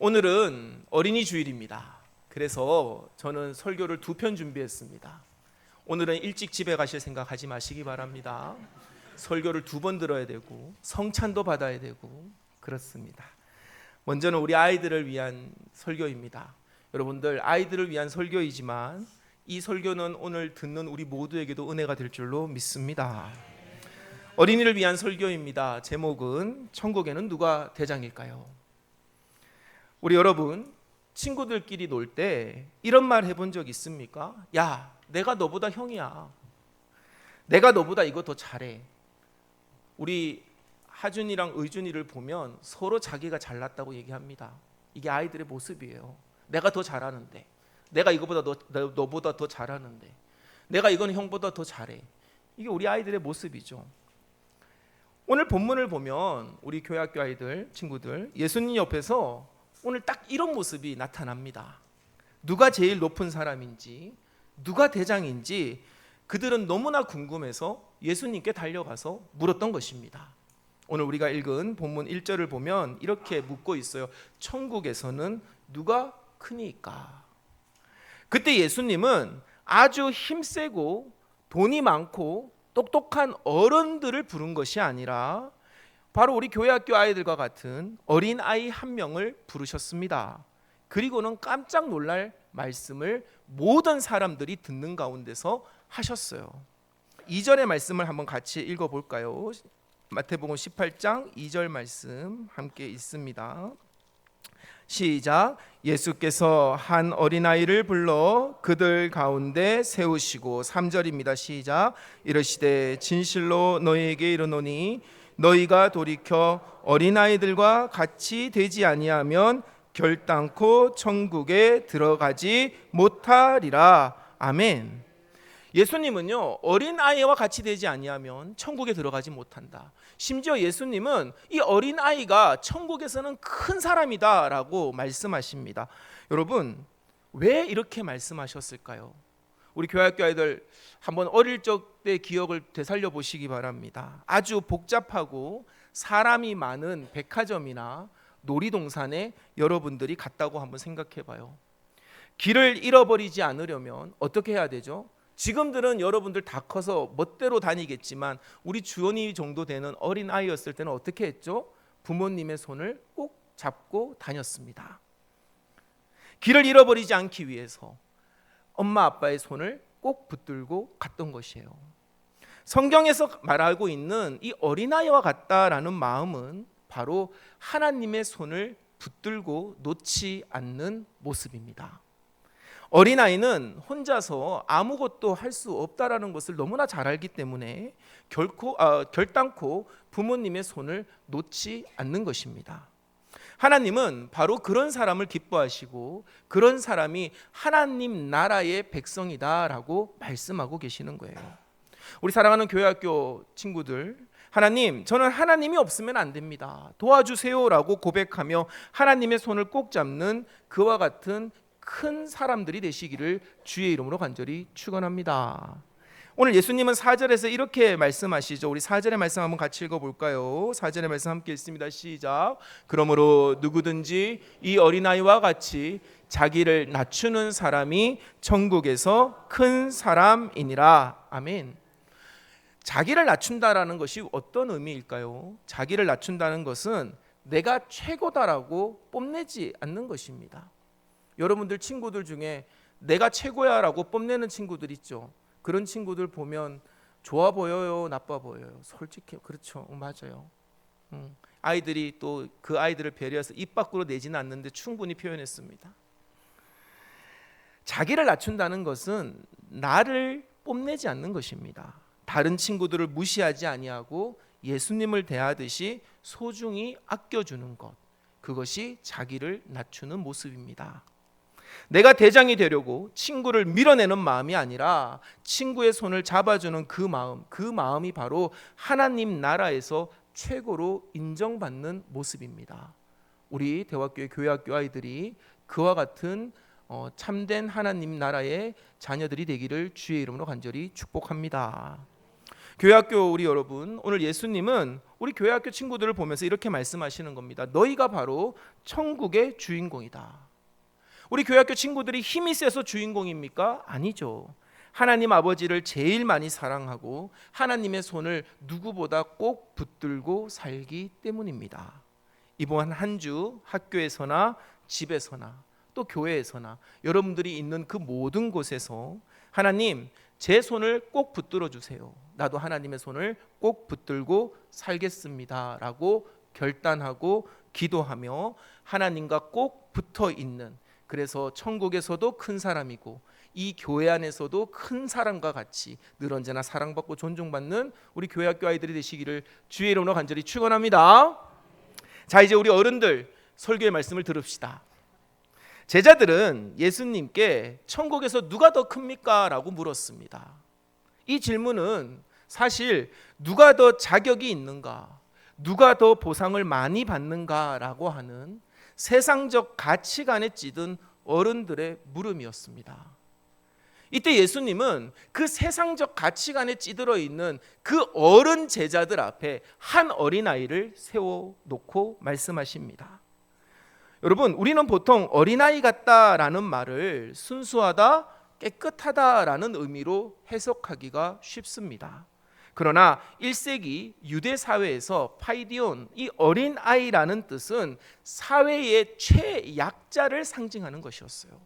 오늘은 어린이 주일입니다. 그래서 저는 설교를 2편 준비했습니다. 오늘은 일찍 집에 가실 생각하지 마시기 바랍니다. 설교를 2번 들어야 되고 성찬도 받아야 되고 그렇습니다. 먼저는 우리 아이들을 위한 설교입니다. 여러분들, 아이들을 위한 설교이지만 이 설교는 오늘 듣는 우리 모두에게도 은혜가 될 줄로 믿습니다. 어린이를 위한 설교입니다. 제목은 천국에는 누가 대장일까요? 우리 여러분, 친구들끼리 놀 때 이런 말 해본 적 있습니까? 야, 내가 너보다 형이야. 내가 너보다 이거 더 잘해. 우리 하준이랑 의준이를 보면 서로 자기가 잘났다고 얘기합니다. 이게 아이들의 모습이에요. 내가 더 잘하는데, 내가 이거보다 너보다 더 잘하는데, 내가 이건 형보다 더 잘해. 이게 우리 아이들의 모습이죠. 오늘 본문을 보면 우리 교회학교 아이들, 친구들, 예수님 옆에서 오늘 딱 이런 모습이 나타납니다. 누가 제일 높은 사람인지, 누가 대장인지 그들은 너무나 궁금해서 예수님께 달려가서 물었던 것입니다. 오늘 우리가 읽은 본문 1절을 보면 이렇게 묻고 있어요. 천국에서는 누가 크니까? 그때 예수님은 아주 힘세고 돈이 많고 똑똑한 어른들을 부른 것이 아니라 바로 우리 교회학교 아이들과 같은 어린아이 한 명을 부르셨습니다. 그리고는 깜짝 놀랄 말씀을 모든 사람들이 듣는 가운데서 하셨어요. 2절의 말씀을 한번 같이 읽어볼까요? 마태복음 18장 2절 말씀 함께 있습니다. 시작. 예수께서 한 어린아이를 불러 그들 가운데 세우시고 3절입니다. 시작. 이르시되 진실로 너희에게 이르노니 너희가 돌이켜 어린아이들과 같이 되지 아니하면 결단코 천국에 들어가지 못하리라. 아멘. 예수님은요, 어린아이와 같이 되지 아니하면 천국에 들어가지 못한다. 심지어 예수님은 이 어린아이가 천국에서는 큰 사람이다 라고 말씀하십니다. 여러분, 왜 이렇게 말씀하셨을까요? 우리 교회학교 아이들 한번 어릴 적 때 기억을 되살려 보시기 바랍니다. 아주 복잡하고 사람이 많은 백화점이나 놀이동산에 여러분들이 갔다고 한번 생각해 봐요. 길을 잃어버리지 않으려면 어떻게 해야 되죠? 지금들은 여러분들 다 커서 멋대로 다니겠지만 우리 주원이 정도 되는 어린 아이였을 때는 어떻게 했죠? 부모님의 손을 꼭 잡고 다녔습니다. 길을 잃어버리지 않기 위해서 엄마 아빠의 손을 꼭 붙들고 갔던 것이에요. 성경에서 말하고 있는 이 어린아이와 같다라는 마음은 바로 하나님의 손을 붙들고 놓지 않는 모습입니다. 어린아이는 혼자서 아무것도 할 수 없다라는 것을 너무나 잘 알기 때문에 결단코 부모님의 손을 놓지 않는 것입니다. 하나님은 바로 그런 사람을 기뻐하시고 그런 사람이 하나님 나라의 백성이다라고 말씀하고 계시는 거예요. 우리 사랑하는 교회학교 친구들, 하나님, 저는 하나님이 없으면 안 됩니다. 도와주세요라고 고백하며 하나님의 손을 꼭 잡는 그와 같은 큰 사람들이 되시기를 주의 이름으로 간절히 축원합니다. 오늘 예수님은 4절에서 이렇게 말씀하시죠. 우리 4절의 말씀 한번 같이 읽어볼까요? 4절의 말씀 함께 읽습니다. 시작. 그러므로 누구든지 이 어린아이와 같이 자기를 낮추는 사람이 천국에서 큰 사람이니라. 아멘. 자기를 낮춘다라는 것이 어떤 의미일까요? 자기를 낮춘다는 것은 내가 최고다라고 뽐내지 않는 것입니다. 여러분들 친구들 중에 내가 최고야 라고 뽐내는 친구들 있죠. 그런 친구들 보면 좋아 보여요, 나빠 보여요? 솔직히 그렇죠. 맞아요. 아이들이 또 그 아이들을 배려해서 입 밖으로 내지는 않는데 충분히 표현했습니다. 자기를 낮춘다는 것은 나를 뽐내지 않는 것입니다. 다른 친구들을 무시하지 아니하고 예수님을 대하듯이 소중히 아껴주는 것, 그것이 자기를 낮추는 모습입니다. 내가 대장이 되려고 친구를 밀어내는 마음이 아니라 친구의 손을 잡아주는 그 마음이 바로 하나님 나라에서 최고로 인정받는 모습입니다. 우리 대화교회 교회학교 아이들이 그와 같은 참된 하나님 나라의 자녀들이 되기를 주의 이름으로 간절히 축복합니다. 교회학교 우리 여러분, 오늘 예수님은 우리 교회학교 친구들을 보면서 이렇게 말씀하시는 겁니다. 너희가 바로 천국의 주인공이다. 우리 교회학교 친구들이 힘이 세서 주인공입니까? 아니죠. 하나님 아버지를 제일 많이 사랑하고 하나님의 손을 누구보다 꼭 붙들고 살기 때문입니다. 이번 한 주 학교에서나 집에서나 또 교회에서나 여러분들이 있는 그 모든 곳에서 하나님, 제 손을 꼭 붙들어 주세요. 나도 하나님의 손을 꼭 붙들고 살겠습니다 라고 결단하고 기도하며 하나님과 꼭 붙어 있는, 그래서 천국에서도 큰 사람이고 이 교회 안에서도 큰 사람과 같이 늘 언제나 사랑받고 존중받는 우리 교회학교 아이들이 되시기를 주의 이름으로 간절히 축원합니다. 자, 이제 우리 어른들 설교의 말씀을 들읍시다. 제자들은 예수님께 천국에서 누가 더 큽니까? 라고 물었습니다. 이 질문은 사실 누가 더 자격이 있는가, 누가 더 보상을 많이 받는가 라고 하는 세상적 가치관에 찌든 어른들의 물음이었습니다. 이때 예수님은 그 세상적 가치관에 찌들어 있는 그 어른 제자들 앞에 한 어린아이를 세워놓고 말씀하십니다. 여러분, 우리는 보통 어린아이 같다라는 말을 순수하다, 깨끗하다라는 의미로 해석하기가 쉽습니다. 그러나 1세기 유대 사회에서 파이디온, 이 어린아이라는 뜻은 사회의 최약자를 상징하는 것이었어요.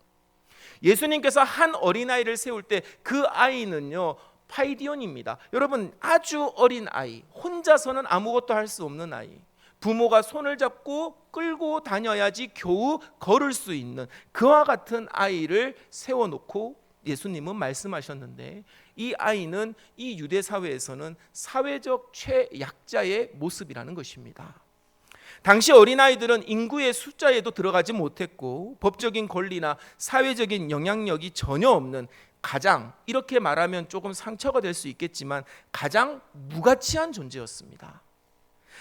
예수님께서 한 어린아이를 세울 때 그 아이는요, 파이디온입니다. 여러분, 아주 어린 아이, 혼자서는 아무것도 할 수 없는 아이, 부모가 손을 잡고 끌고 다녀야지 겨우 걸을 수 있는 그와 같은 아이를 세워놓고 예수님은 말씀하셨는데, 이 아이는 이 유대 사회에서는 사회적 최약자의 모습이라는 것입니다. 당시 어린아이들은 인구의 숫자에도 들어가지 못했고 법적인 권리나 사회적인 영향력이 전혀 없는, 가장, 이렇게 말하면 조금 상처가 될 수 있겠지만 가장 무가치한 존재였습니다.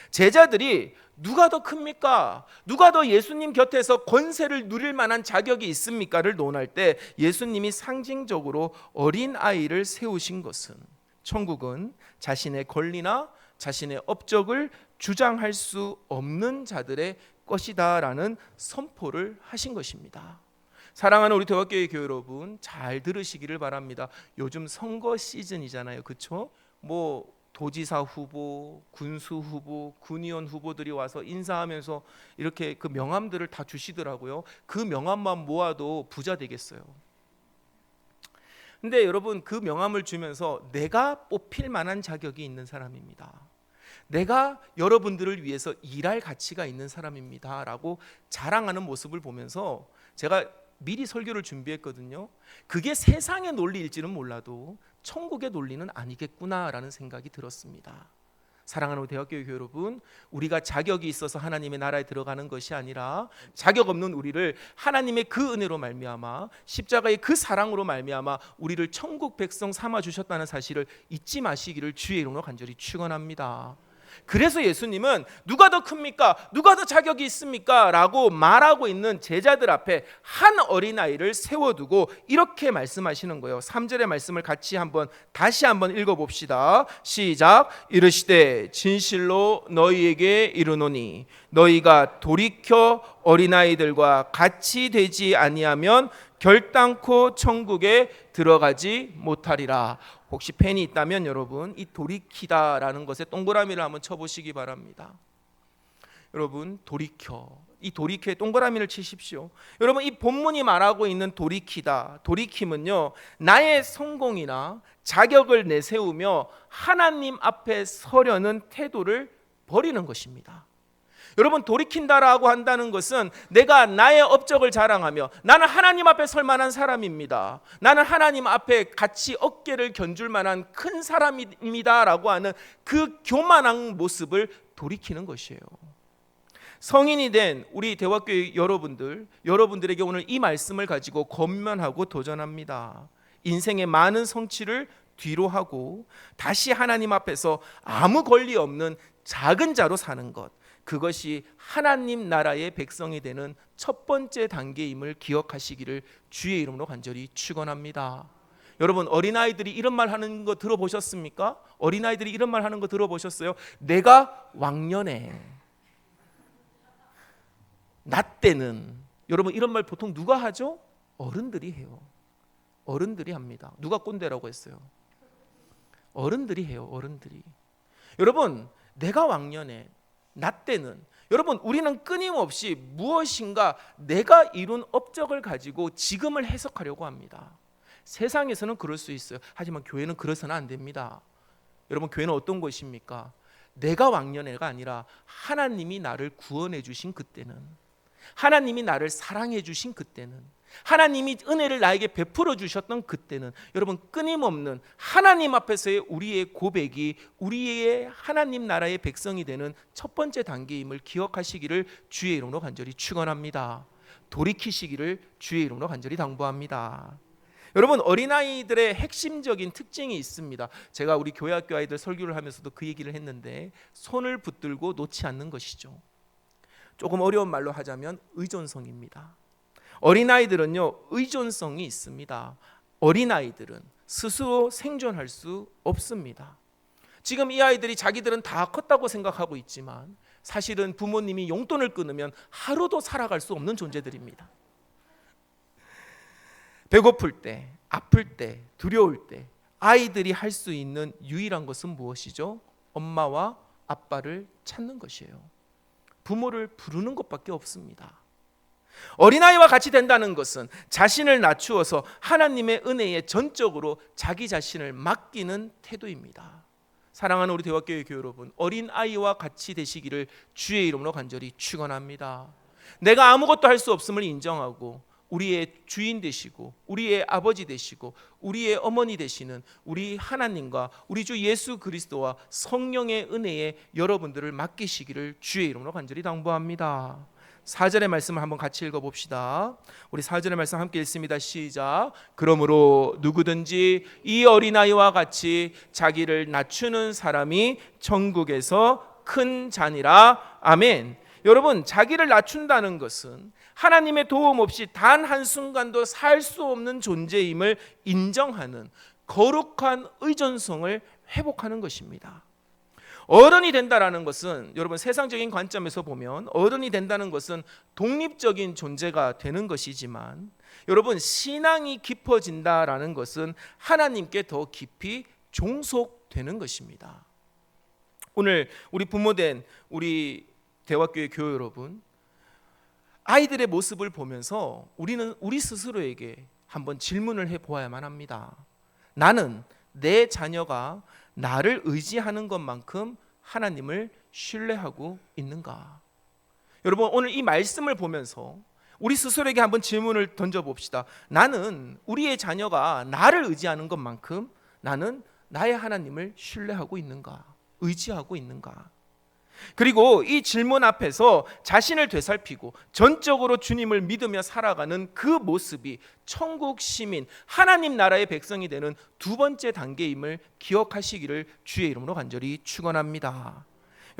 제자들이 누가 더 큽니까? 누가 더 예수님 곁에서 권세를 누릴 만한 자격이 있습니까?를 논할 때 예수님이 상징적으로 어린아이를 세우신 것은 천국은 자신의 권리나 자신의 업적을 주장할 수 없는 자들의 것이다라는 선포를 하신 것입니다. 사랑하는 우리 대화교회 교회 여러분, 잘 들으시기를 바랍니다. 요즘 선거 시즌이잖아요, 그렇죠? 도지사 후보, 군수 후보, 군의원 후보들이 와서 인사하면서 이렇게 그 명함들을 다 주시더라고요. 그 명함만 모아도 부자 되겠어요. 근데 여러분, 그 명함을 주면서 내가 뽑힐 만한 자격이 있는 사람입니다. 내가 여러분들을 위해서 일할 가치가 있는 사람입니다 라고 자랑하는 모습을 보면서 제가 미리 설교를 준비했거든요. 그게 세상의 논리일지는 몰라도 천국의 논리는 아니겠구나라는 생각이 들었습니다. 사랑하는 대학교회 여러분, 우리가 자격이 있어서 하나님의 나라에 들어가는 것이 아니라 자격 없는 우리를 하나님의 그 은혜로 말미암아 십자가의 그 사랑으로 말미암아 우리를 천국 백성 삼아 주셨다는 사실을 잊지 마시기를 주의 이름으로 간절히 축원합니다. 그래서 예수님은 누가 더 큽니까? 누가 더 자격이 있습니까? 라고 말하고 있는 제자들 앞에 한 어린아이를 세워두고 이렇게 말씀하시는 거예요. 3절의 말씀을 다시 한번 읽어봅시다. 시작. 이르시되 진실로 너희에게 이르노니 너희가 돌이켜 어린아이들과 같이 되지 아니하면 결단코 천국에 들어가지 못하리라. 혹시 펜이 있다면 여러분, 이 돌이키다라는 것에 동그라미를 한번 쳐보시기 바랍니다. 여러분, 이 돌이켜에 동그라미를 치십시오. 여러분, 이 본문이 말하고 있는 돌이키다, 돌이킴은요, 나의 성공이나 자격을 내세우며 하나님 앞에 서려는 태도를 버리는 것입니다. 여러분, 돌이킨다라고 한다는 것은 내가 나의 업적을 자랑하며 나는 하나님 앞에 설 만한 사람입니다, 나는 하나님 앞에 같이 어깨를 견줄 만한 큰 사람입니다 라고 하는 그 교만한 모습을 돌이키는 것이에요. 성인이 된 우리 대화교회 여러분들에게 오늘 이 말씀을 가지고 권면하고 도전합니다. 인생의 많은 성취를 뒤로 하고 다시 하나님 앞에서 아무 권리 없는 작은 자로 사는 것, 그것이 하나님 나라의 백성이 되는 첫 번째 단계임을 기억하시기를 주의 이름으로 간절히 축원합니다. 여러분, 어린아이들이 이런 말 하는 거 들어보셨습니까? 어린아이들이 이런 말 하는 거 들어보셨어요? 내가 왕년에, 나 때는. 여러분, 이런 말 보통 누가 하죠? 어른들이 해요. 어른들이 합니다. 누가 꼰대라고 했어요? 어른들이 해요. 어른들이. 여러분, 내가 왕년에, 나 때는. 여러분, 우리는 끊임없이 무엇인가 내가 이룬 업적을 가지고 지금을 해석하려고 합니다. 세상에서는 그럴 수 있어요. 하지만 교회는 그래서는 안 됩니다. 여러분, 교회는 어떤 곳입니까? 내가 왕년에가 아니라 하나님이 나를 구원해 주신 그때는, 하나님이 나를 사랑해 주신 그때는, 하나님이 은혜를 나에게 베풀어 주셨던 그때는, 여러분, 끊임없는 하나님 앞에서의 우리의 고백이 우리의 하나님 나라의 백성이 되는 첫 번째 단계임을 기억하시기를 주의 이름으로 간절히 축원합니다. 돌이키시기를 주의 이름으로 간절히 당부합니다. 여러분, 어린아이들의 핵심적인 특징이 있습니다. 제가 우리 교회학교 아이들 설교를 하면서도 그 얘기를 했는데, 손을 붙들고 놓지 않는 것이죠. 조금 어려운 말로 하자면 의존성입니다. 어린아이들은요, 의존성이 있습니다. 어린아이들은 스스로 생존할 수 없습니다. 지금 이 아이들이 자기들은 다 컸다고 생각하고 있지만 사실은 부모님이 용돈을 끊으면 하루도 살아갈 수 없는 존재들입니다. 배고플 때, 아플 때, 두려울 때 아이들이 할 수 있는 유일한 것은 무엇이죠? 엄마와 아빠를 찾는 것이에요. 부모를 부르는 것밖에 없습니다. 어린아이와 같이 된다는 것은 자신을 낮추어서 하나님의 은혜에 전적으로 자기 자신을 맡기는 태도입니다. 사랑하는 우리 대화교회 교회 여러분, 어린아이와 같이 되시기를 주의 이름으로 간절히 축원합니다. 내가 아무것도 할 수 없음을 인정하고 우리의 주인 되시고 우리의 아버지 되시고 우리의 어머니 되시는 우리 하나님과 우리 주 예수 그리스도와 성령의 은혜에 여러분들을 맡기시기를 주의 이름으로 간절히 당부합니다. 4절의 말씀을 한번 같이 읽어봅시다. 우리 4절의 말씀 함께 읽습니다. 시작. 그러므로 누구든지 이 어린아이와 같이 자기를 낮추는 사람이 천국에서 큰 자니라. 아멘. 여러분, 자기를 낮춘다는 것은 하나님의 도움 없이 단 한순간도 살 수 없는 존재임을 인정하는 거룩한 의존성을 회복하는 것입니다. 어른이 된다라는 것은, 여러분, 세상적인 관점에서 보면 어른이 된다는 것은 독립적인 존재가 되는 것이지만, 여러분, 신앙이 깊어진다라는 것은 하나님께 더 깊이 종속되는 것입니다. 오늘 우리 부모된 우리 대화교회 교회 여러분, 아이들의 모습을 보면서 우리는 우리 스스로에게 한번 질문을 해보아야만 합니다. 나는 내 자녀가 나를 의지하는 것만큼 하나님을 신뢰하고 있는가? 여러분, 오늘 이 말씀을 보면서 우리 스스로에게 한번 질문을 던져봅시다. 나는 우리의 자녀가 나를 의지하는 것만큼 나는 나의 하나님을 신뢰하고 있는가? 의지하고 있는가? 그리고 이 질문 앞에서 자신을 되살피고 전적으로 주님을 믿으며 살아가는 그 모습이 천국 시민, 하나님 나라의 백성이 되는 두 번째 단계임을 기억하시기를 주의 이름으로 간절히 축원합니다.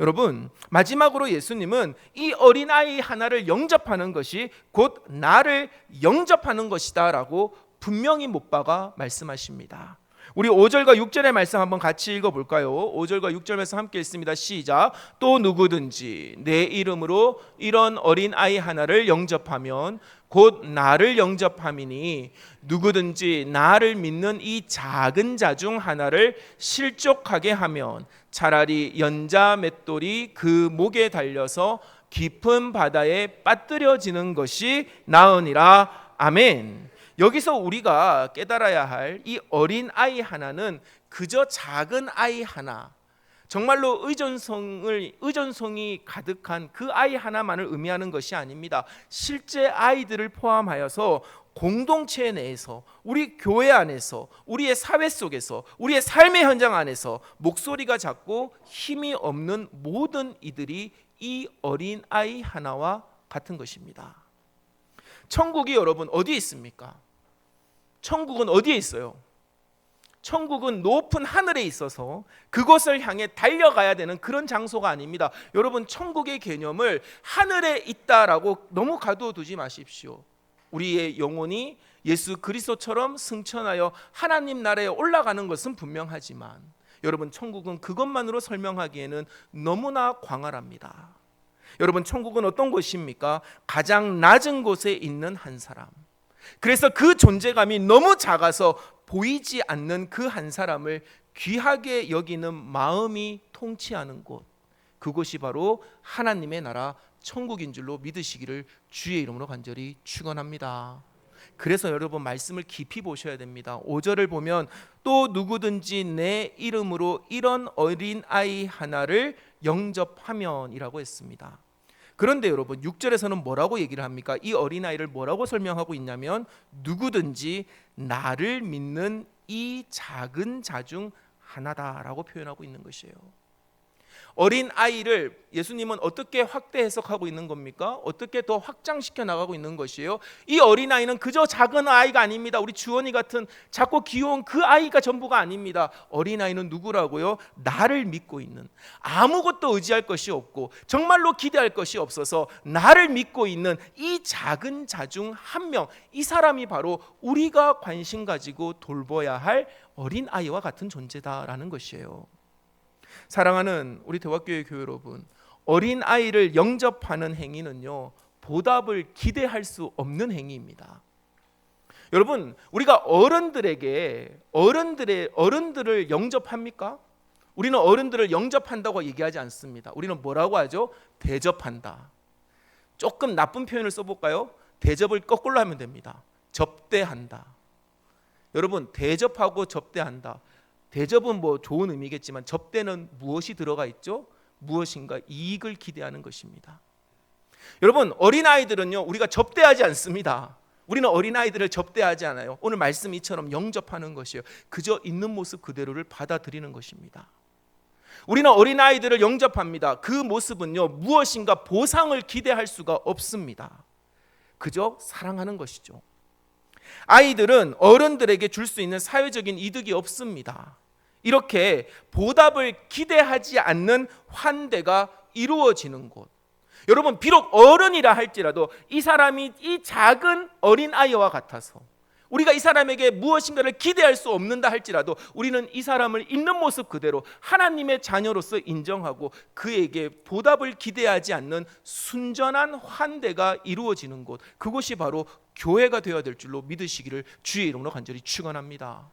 여러분, 마지막으로 예수님은 이 어린아이 하나를 영접하는 것이 곧 나를 영접하는 것이다 라고 분명히 못 박아 말씀하십니다. 우리 5절과 6절의 말씀 한번 같이 읽어볼까요? 5절과 6절 말씀 함께 읽습니다. 시작. 또 누구든지 내 이름으로 이런 어린 아이 하나를 영접하면 곧 나를 영접함이니 누구든지 나를 믿는 이 작은 자 중 하나를 실족하게 하면 차라리 연자 맷돌이 그 목에 달려서 깊은 바다에 빠뜨려지는 것이 나으니라. 아멘. 여기서 우리가 깨달아야 할 이 어린 아이 하나는 그저 작은 아이 하나, 정말로 의존성이 가득한 그 아이 하나만을 의미하는 것이 아닙니다. 실제 아이들을 포함하여서 공동체 내에서, 우리 교회 안에서, 우리의 사회 속에서, 우리의 삶의 현장 안에서 목소리가 작고 힘이 없는 모든 이들이 이 어린 아이 하나와 같은 것입니다. 천국이 여러분 어디에 있습니까? 천국은 어디에 있어요? 천국은 높은 하늘에 있어서 그것을 향해 달려가야 되는 그런 장소가 아닙니다. 여러분, 천국의 개념을 하늘에 있다라고 너무 가두어두지 마십시오. 우리의 영혼이 예수 그리스도처럼 승천하여 하나님 나라에 올라가는 것은 분명하지만 여러분, 천국은 그것만으로 설명하기에는 너무나 광활합니다. 여러분, 천국은 어떤 곳입니까? 가장 낮은 곳에 있는 한 사람, 그래서 그 존재감이 너무 작아서 보이지 않는 그 한 사람을 귀하게 여기는 마음이 통치하는 곳, 그곳이 바로 하나님의 나라 천국인 줄로 믿으시기를 주의 이름으로 간절히 축원합니다. 그래서 여러분, 말씀을 깊이 보셔야 됩니다. 5절을 보면 또 누구든지 내 이름으로 이런 어린아이 하나를 영접하면이라고 했습니다. 그런데 여러분, 6절에서는 뭐라고 얘기를 합니까? 이 어린아이를 뭐라고 설명하고 있냐면 누구든지 나를 믿는 이 작은 자 중 하나다라고 표현하고 있는 것이에요. 어린아이를 예수님은 어떻게 확대 해석하고 있는 겁니까? 어떻게 더 확장시켜 나가고 있는 것이에요? 이 어린아이는 그저 작은 아이가 아닙니다. 우리 주원이 같은 작고 귀여운 그 아이가 전부가 아닙니다. 어린아이는 누구라고요? 나를 믿고 있는, 아무것도 의지할 것이 없고 정말로 기대할 것이 없어서 나를 믿고 있는 이 작은 자 중 한 명, 이 사람이 바로 우리가 관심 가지고 돌봐야 할 어린아이와 같은 존재다라는 것이에요. 사랑하는 우리 대화교회 교회 여러분, 어린아이를 영접하는 행위는요, 보답을 기대할 수 없는 행위입니다. 여러분, 우리가 어른들을 영접합니까? 우리는 어른들을 영접한다고 얘기하지 않습니다. 우리는 뭐라고 하죠? 대접한다. 조금 나쁜 표현을 써볼까요? 대접을 거꾸로 하면 됩니다. 접대한다. 여러분, 대접하고 접대한다. 대접은 뭐 좋은 의미겠지만 접대는 무엇이 들어가 있죠? 무엇인가 이익을 기대하는 것입니다. 여러분, 어린아이들은요, 우리가 접대하지 않습니다. 우리는 어린아이들을 접대하지 않아요. 오늘 말씀 이처럼 영접하는 것이에요. 그저 있는 모습 그대로를 받아들이는 것입니다. 우리는 어린아이들을 영접합니다. 그 모습은요, 무엇인가 보상을 기대할 수가 없습니다. 그저 사랑하는 것이죠. 아이들은 어른들에게 줄 수 있는 사회적인 이득이 없습니다. 이렇게 보답을 기대하지 않는 환대가 이루어지는 곳, 여러분, 비록 어른이라 할지라도 이 사람이 이 작은 어린아이와 같아서 우리가 이 사람에게 무엇인가를 기대할 수 없는다 할지라도 우리는 이 사람을 있는 모습 그대로 하나님의 자녀로서 인정하고 그에게 보답을 기대하지 않는 순전한 환대가 이루어지는 곳, 그곳이 바로 교회가 되어야 될 줄로 믿으시기를 주의 이름으로 간절히 축원합니다.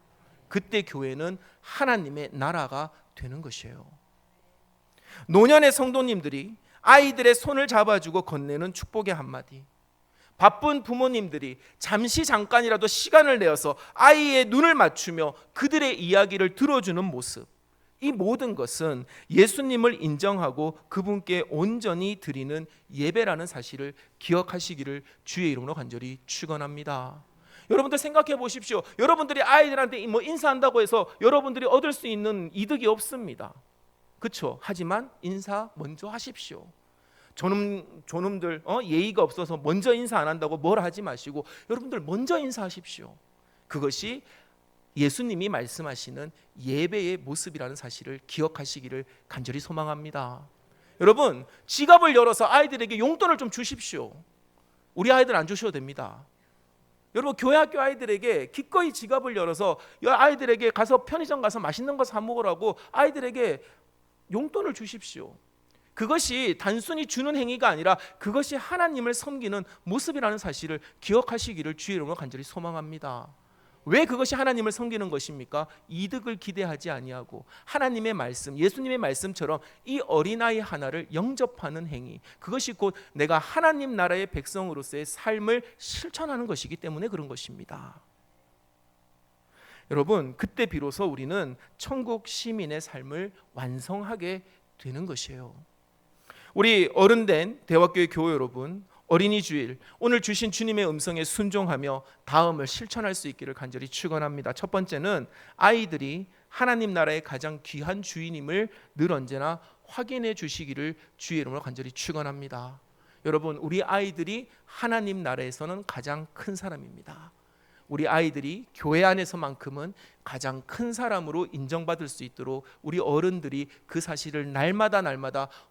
그때 교회는 하나님의 나라가 되는 것이에요. 노년의 성도님들이 아이들의 손을 잡아주고 건네는 축복의 한마디, 바쁜 부모님들이 잠깐이라도 시간을 내어서 아이의 눈을 맞추며 그들의 이야기를 들어주는 모습, 이 모든 것은 예수님을 인정하고 그분께 온전히 드리는 예배라는 사실을 기억하시기를 주의 이름으로 간절히 축원합니다. 여러분들 생각해 보십시오. 여러분들이 아이들한테 뭐 인사한다고 해서 여러분들이 얻을 수 있는 이득이 없습니다. 그렇죠? 하지만 인사 먼저 하십시오. 저놈들 예의가 없어서 먼저 인사 안 한다고 뭐라 하지 마시고 여러분들 먼저 인사하십시오. 그것이 예수님이 말씀하시는 예배의 모습이라는 사실을 기억하시기를 간절히 소망합니다. 여러분, 지갑을 열어서 아이들에게 용돈을 좀 주십시오. 우리 아이들 안 주셔도 됩니다. 여러분, 교회 학교 아이들에게 기꺼이 지갑을 열어서 아이들에게 가서 편의점 가서 맛있는 거 사 먹으라고 아이들에게 용돈을 주십시오. 그것이 단순히 주는 행위가 아니라 그것이 하나님을 섬기는 모습이라는 사실을 기억하시기를 주의 이름으로 간절히 소망합니다. 왜 그것이 하나님을 섬기는 것입니까? 이득을 기대하지 아니하고 하나님의 말씀, 예수님의 말씀처럼 이 어린아이 하나를 영접하는 행위, 그것이 곧 내가 하나님 나라의 백성으로서의 삶을 실천하는 것이기 때문에 그런 것입니다. 여러분, 그때 비로소 우리는 천국 시민의 삶을 완성하게 되는 것이에요. 우리 어른된 대화교회 교회 여러분, 어린이 주일, 오늘 주신 주님의 음성에 순종하며 다음을 실천할 수 있기를 간절히 축원합니다. 첫 번째는 아이들이 하나님 나라의 가장 귀한 주인임을 늘 언제나 확인해 주시기를 주의 이름으로 간절히 축원합니다. 여러분, 우리 아이들이 하나님 나라에서는 가장 큰 사람입니다. 우리 아이들이 교회 안에서만큼은 가장 큰 사람으로 인정받을 수 있도록 우리 어른들이 그 사실을 날마다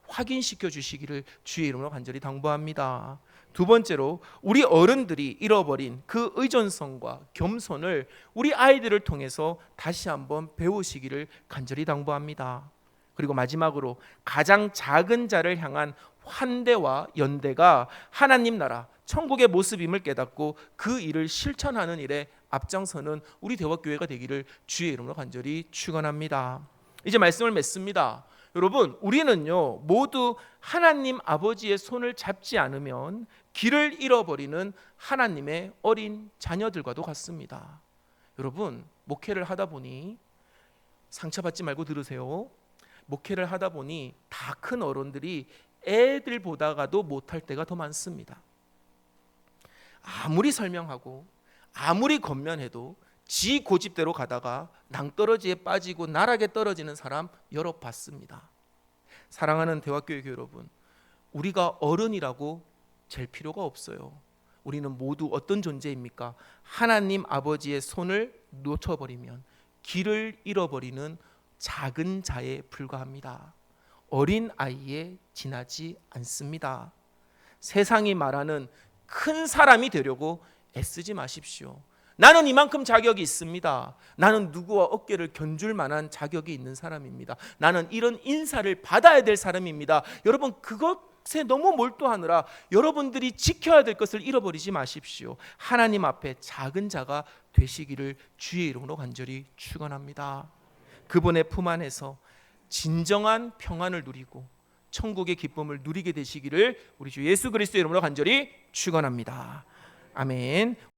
확인시켜 주시기를 주의 이름으로 간절히 당부합니다. 두 번째로 우리 어른들이 잃어버린 그 의존성과 겸손을 우리 아이들을 통해서 다시 한번 배우시기를 간절히 당부합니다. 그리고 마지막으로 가장 작은 자를 향한 환대와 연대가 하나님 나라 천국의 모습임을 깨닫고 그 일을 실천하는 일에 앞장서는 우리 대화교회가 되기를 주의 이름으로 간절히 축원합니다. 이제 말씀을 맺습니다. 여러분, 우리는요 모두 하나님 아버지의 손을 잡지 않으면 길을 잃어버리는 하나님의 어린 자녀들과도 같습니다. 여러분, 목회를 하다 보니 상처받지 말고 들으세요. 목회를 하다 보니 다 큰 어른들이 애들 보다가도 못할 때가 더 많습니다. 아무리 설명하고 아무리 권면해도 지 고집대로 가다가 낭떠러지에 빠지고 나락에 떨어지는 사람 여러 봤습니다. 사랑하는 대화교회 여러분, 우리가 어른이라고 잴 필요가 없어요. 우리는 모두 어떤 존재입니까? 하나님 아버지의 손을 놓쳐버리면 길을 잃어버리는 작은 자에 불과합니다. 어린 아이에 지나지 않습니다. 세상이 말하는 큰 사람이 되려고 애쓰지 마십시오. 나는 이만큼 자격이 있습니다. 나는 누구와 어깨를 견줄 만한 자격이 있는 사람입니다. 나는 이런 인사를 받아야 될 사람입니다. 여러분, 그것에 너무 몰두하느라 여러분들이 지켜야 될 것을 잃어버리지 마십시오. 하나님 앞에 작은 자가 되시기를 주의 이름으로 간절히 축원합니다. 그분의 품 안에서 진정한 평안을 누리고 천국의 기쁨을 누리게 되시기를 우리 주 예수 그리스도의 이름으로 간절히 축원합니다. 아멘.